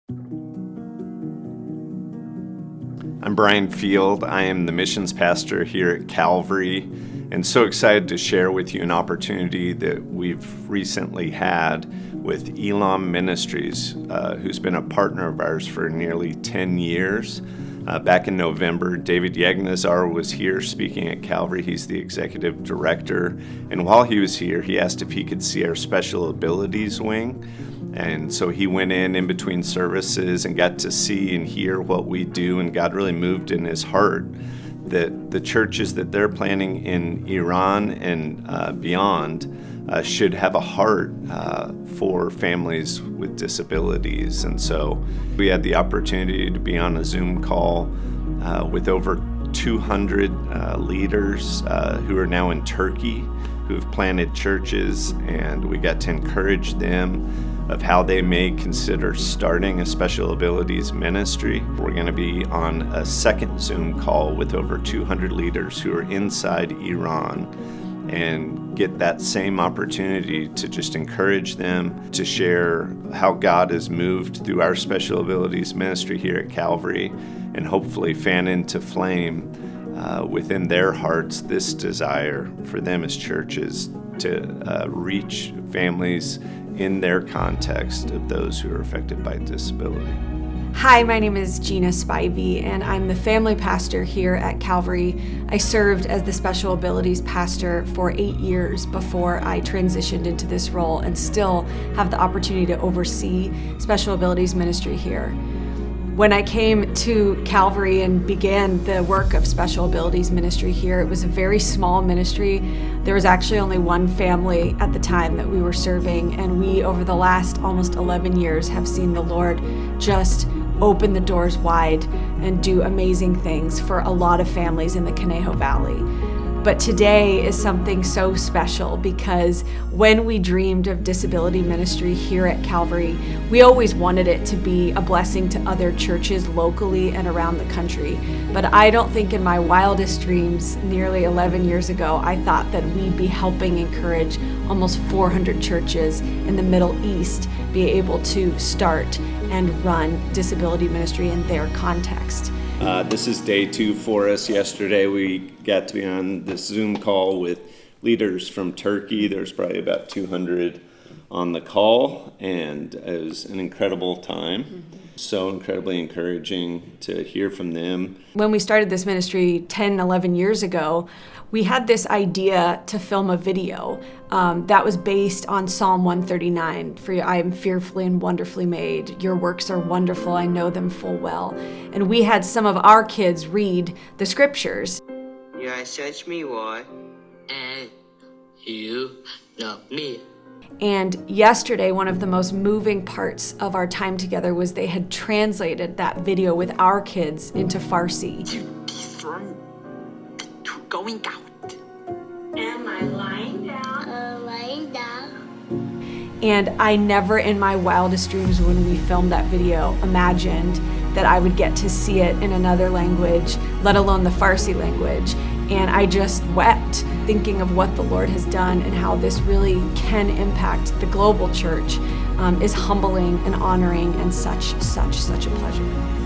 I'm Brian Field. I am the missions pastor here at Calvary, and so excited to share with you an opportunity that we've recently had with Elam Ministries, who's been a partner of ours for nearly 10 years. Back in November, David Yagnazar was here speaking at Calvary. He's the executive director, and while he was here, he asked if he could see our special abilities wing. And so he went in between services and got to see and hear what we do, and God really moved in his heart that the churches that they're planning in Iran and beyond should have a heart for families with disabilities. And so we had the opportunity to be on a Zoom call with over 200 leaders who are now in Turkey, who have planted churches, and we got to encourage them of how they may consider starting a special abilities ministry. We're going to be on a second Zoom call with over 200 leaders who are inside Iran and get that same opportunity to just encourage them to share how God has moved through our special abilities ministry here at Calvary, and hopefully fan into flame within their hearts this desire for them as churches to reach families in their context of those who are affected by disability. Hi, my name is Gina Spivey, and I'm the family pastor here at Calvary. I served as the special abilities pastor for 8 years before I transitioned into this role, and still have the opportunity to oversee special abilities ministry here. When I came to Calvary and began the work of special abilities ministry here, it was a very small ministry. There was actually only one family at the time that we were serving, and we, over the last almost 11 years, have seen the Lord just open the doors wide and do amazing things for a lot of families in the Conejo Valley. But today is something so special, because when we dreamed of disability ministry here at Calvary, we always wanted it to be a blessing to other churches locally and around the country. But I don't think in my wildest dreams, nearly 11 years ago, I thought that we'd be helping encourage almost 400 churches in the Middle East be able to start and run disability ministry in their context. This is day 2 for us. Yesterday we got to be on this Zoom call with leaders from Turkey. There's probably about 200 on the call, and it was an incredible time. So incredibly encouraging to hear from them. When we started this ministry 10, 11 years ago, we had this idea to film a video that was based on Psalm 139. For I am fearfully and wonderfully made. Your works are wonderful. I know them full well. And we had some of our kids read the scriptures. You have searched me, Lord, and you know me. And yesterday, one of the most moving parts of our time together was they had translated that video with our kids into Farsi. Going out. Am I lying down? Lying down. And I never in my wildest dreams when we filmed that video imagined that I would get to see it in another language, let alone the Farsi language. And I just wept thinking of what the Lord has done and how this really can impact the global church is humbling and honoring and such a pleasure.